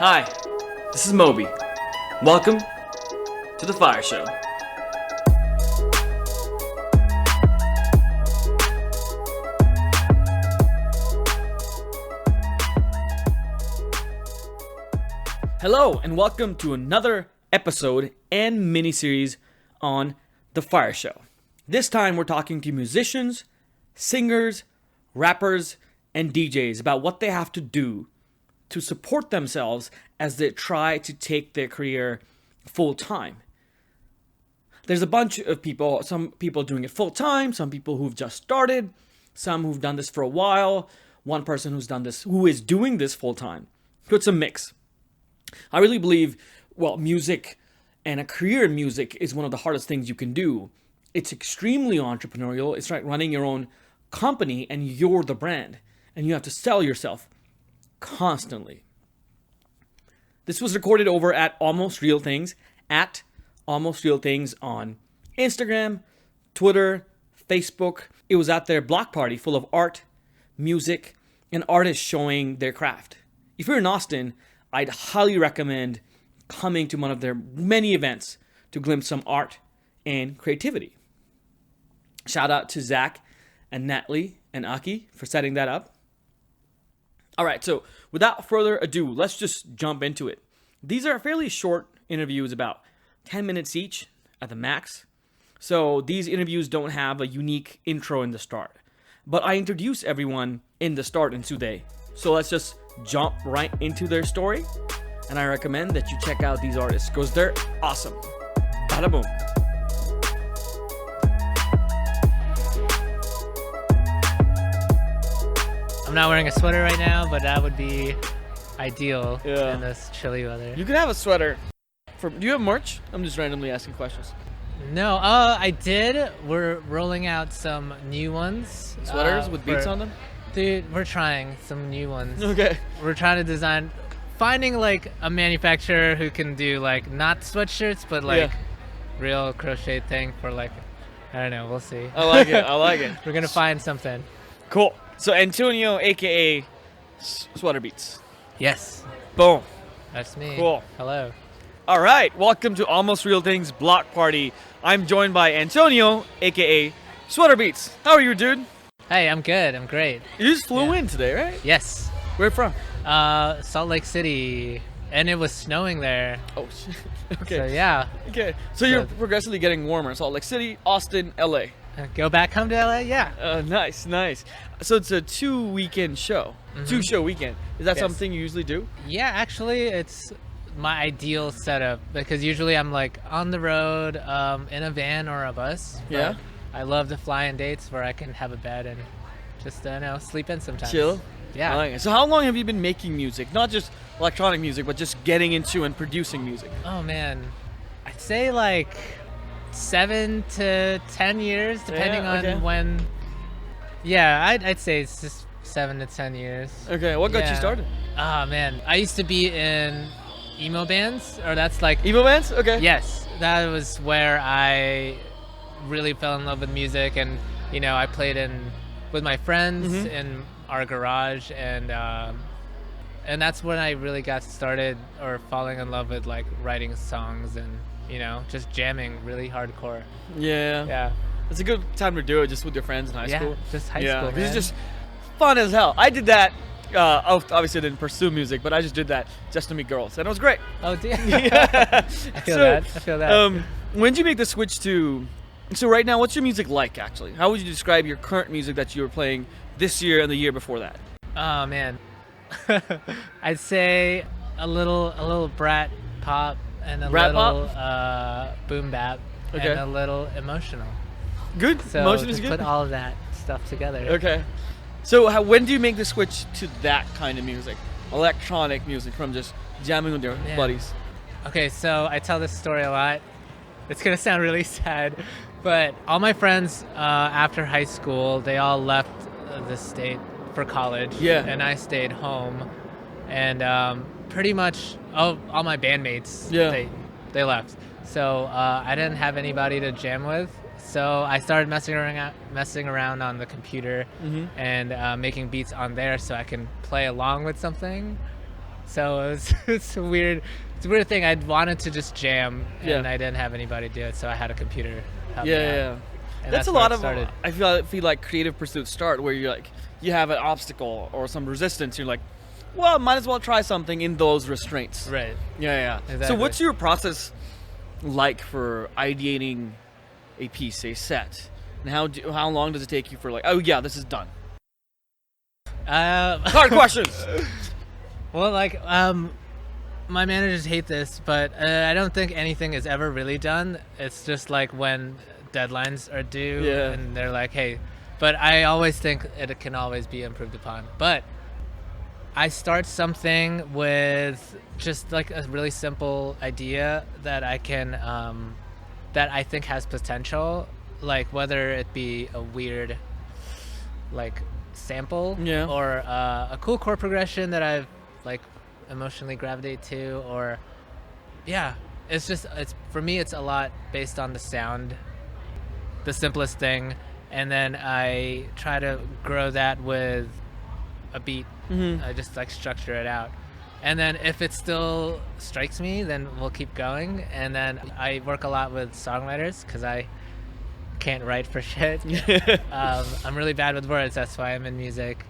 Hi, this is Moby. Welcome to the Fire Show. Hello, and welcome to another episode and mini-series on the Fire Show. This time we're talking to musicians, singers, rappers, and DJs about what they have to do to support themselves as they try to take their career full-time. There's a bunch of people, some people doing it full-time, some people who've just started, some who've done this for a while, one person who is doing this full-time. So it's a mix. I really believe, music and a career in music is one of the hardest things you can do. It's extremely entrepreneurial. It's like running your own company and you're the brand and you have to sell yourself constantly. This was recorded over at Almost Real Things, at Almost Real Things on Instagram, Twitter, Facebook. It was at their block party full of art, music, and artists showing their craft. If you're in Austin, I'd highly recommend coming to one of their many events to glimpse some art and creativity. Shout out to Zach and Natalie and Aki for setting that up. All right, so without further ado, let's just jump into it. These are fairly short interviews, about 10 minutes each at the max. So these interviews don't have a unique intro in the start. But I introduce everyone in the start in Sude. So let's just jump right into their story. And I recommend that you check out these artists because they're awesome. Bada boom. I'm not wearing a sweater right now, but that would be ideal in this chilly weather. You can have a sweater. Do you have merch? I'm just randomly asking questions. No, I did. We're rolling out some new ones. Sweaters with beats on them? Dude, we're trying some new ones. Okay. We're trying to finding like a manufacturer who can do like not sweatshirts, but like real crochet thing for like, I don't know, we'll see. I like it. We're going to find something. Cool. So Antonio, aka SweaterBeats. Yes. Boom. That's me. Cool. Hello. All right. Welcome to Almost Real Things Block Party. I'm joined by Antonio, aka SweaterBeats. How are you, dude? Hey, I'm good. I'm great. You just flew in today, right? Yes. Where from? Salt Lake City, and it was snowing there. Oh, shit. Okay. So yeah. Okay. So you're progressively getting warmer. Salt Lake City, Austin, LA. Go back home to LA? Yeah. Nice. So it's a 2-weekend show. Mm-hmm. 2-show weekend. Is that something you usually do? Yeah, actually, it's my ideal setup because usually I'm like on the road in a van or a bus. Yeah. I love to fly in dates where I can have a bed and just sleep in sometimes. Chill. Yeah. I like it. So how long have you been making music? Not just electronic music, but just getting into and producing music? Oh man, I'd say like 7 to 10 years, depending on when. Yeah, I'd say it's just 7 to 10 years. Okay, what got you started? Oh man, I used to be in emo bands, or that's like emo bands. Okay. Yes, that was where I really fell in love with music, and I played with my friends in our garage, and that's when I really got started or falling in love with like writing songs and just jamming really hardcore. Yeah. It's a good time to do it just with your friends in high school. Just high school, man. It's just fun as hell. I did that. Obviously I didn't pursue music, but I just did that just to meet girls, and it was great. Oh, dear. I feel that. When did you make the switch to? So right now, what's your music like, actually? How would you describe your current music that you were playing this year and the year before that? Oh, man. I'd say a little brat pop and a little boom bap and a little emotional. Good. So Emotion is good. Put all of that stuff together. Okay. So when do you make the switch to that kind of music? Electronic music from just jamming with your buddies? Okay, so I tell this story a lot. It's going to sound really sad, but all my friends after high school, they all left the state for college. Yeah. And I stayed home. And pretty much all my bandmates, they left. So I didn't have anybody to jam with. So I started messing around on the computer and making beats on there so I can play along with something. So it's a weird thing. I wanted to just jam, and I didn't have anybody do it, so I had a computer help me out. Yeah. And That's a lot of. started. I feel like creative pursuits start where you're like you have an obstacle or some resistance. You're like, well, might as well try something in those restraints. Right. Yeah. Exactly. So what's your process like for ideating a piece, a set, and how long does it take you for like, oh yeah, this is done? Hard questions. Well, like, my managers hate this, but I don't think anything is ever really done. It's just like when deadlines are due, and they're like, hey, but I always think it can always be improved upon. But I start something with just like a really simple idea that I can, that I think has potential, like whether it be a weird, like, sample or a cool chord progression that I've like emotionally gravitate to, or it's for me it's a lot based on the sound, the simplest thing, and then I try to grow that with a beat. I just like structure it out, and then if it still strikes me, then we'll keep going. And then I work a lot with songwriters because I can't write for shit. I'm really bad with words. That's why I'm in music.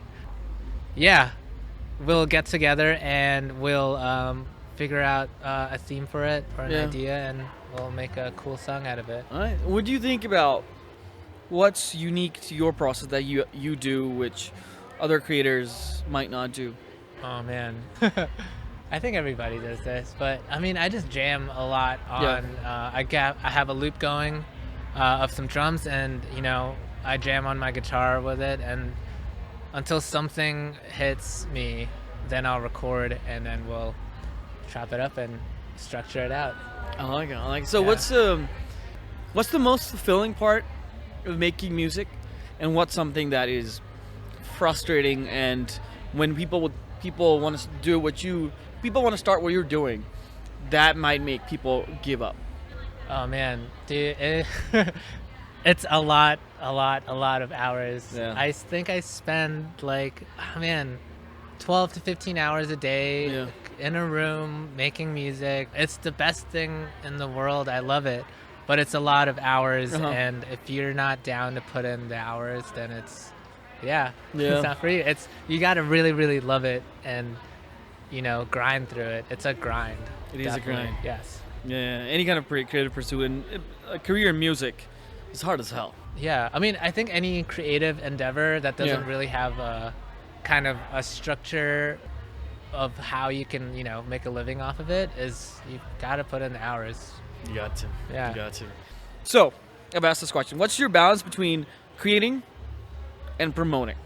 We'll get together and we'll figure out a theme for it or an idea, and we'll make a cool song out of it. All right. What do you think about what's unique to your process that you do, which other creators might not do? Oh man. I think everybody does this, but I mean, I just jam a lot on. I have a loop going of some drums, and I jam on my guitar with it, and until something hits me, then I'll record, and then we'll chop it up and structure it out. I like it. So what's the most fulfilling part of making music, and what's something that is frustrating, and when people want to do people want to start what you're doing, that might make people give up? Oh man, dude, it's a lot of hours. I think I spend like 12 to 15 hours a day in a room making music. It's the best thing in the world. I love it, but it's a lot of hours, and if you're not down to put in the hours, then it's not for you. You got to really, really love it and grind through it. It's a grind. It is a grind. Yes. Yeah, any kind of creative pursuit and a career in music is hard as hell. Yeah, I mean, I think any creative endeavor that doesn't really have a kind of a structure of how you can, make a living off of it is you've got to put in the hours. You got to. Yeah. You got to. So, I've asked this question. What's your balance between creating and promoting?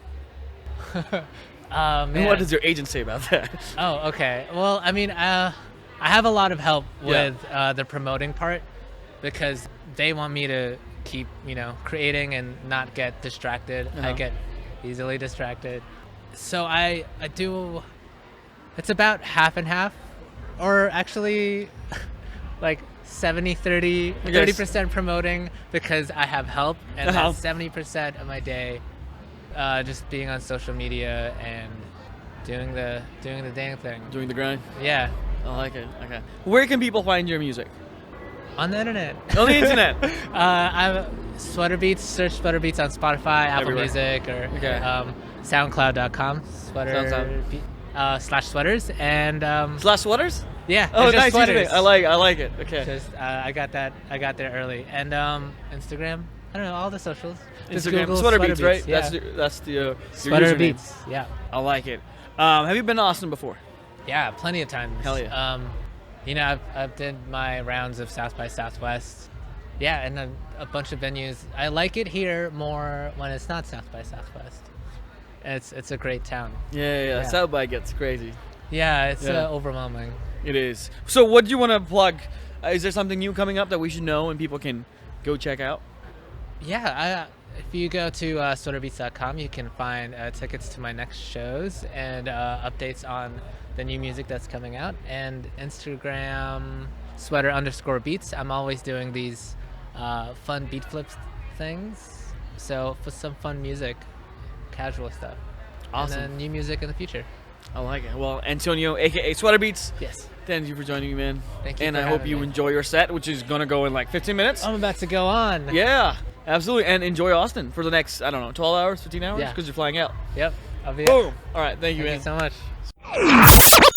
Man. And what does your agent say about that? Oh, okay. Well, I mean, I have a lot of help with the promoting part, because they want me to keep, creating and not get distracted. I get easily distracted. So I do, it's about half and half, or actually like 70-30, 30% promoting because I have help, and then 70% of my day just being on social media and doing the dang thing. Doing the grind? Yeah. I like it. Okay. Where can people find your music? On the internet. On the internet? I'm SweaterBeats. Search SweaterBeats on Spotify, Apple Everywhere. Music, or SoundCloud.com. /sweaters and /sweaters? Yeah. Oh, just nice. sweaters. I like it. Okay. Just I got there early, and Instagram. I don't know, all the socials. Just Instagram. Google SweaterBeats, right? Yeah. That's the your SweaterBeats. username. Yeah. I like it. Have you been to Austin before? Yeah, plenty of times. Hell yeah. I've did my rounds of South by Southwest. Yeah, and a bunch of venues. I like it here more when it's not South by Southwest. It's a great town. Yeah. South by gets crazy. Yeah, it's overwhelming. It is. So what do you want to plug? Is there something new coming up that we should know and people can go check out? Yeah, if you go to SweaterBeats.com, you can find tickets to my next shows and updates on the new music that's coming out. And Instagram, _beats. I'm always doing these fun beat flips things. So for some fun music, casual stuff. Awesome. And then new music in the future. I like it. Well, Antonio, aka SweaterBeats, Yes. thank you for joining me, man. Thank you And for I hope having you me. enjoy your set, which is gonna go in like 15 minutes. I'm about to go on. Yeah, absolutely. And enjoy Austin for the next, I don't know, 12 hours, 15 hours? Yeah. Because you're flying out. Yep. I'll be. Boom. All right, thank you, Thank man. you so much.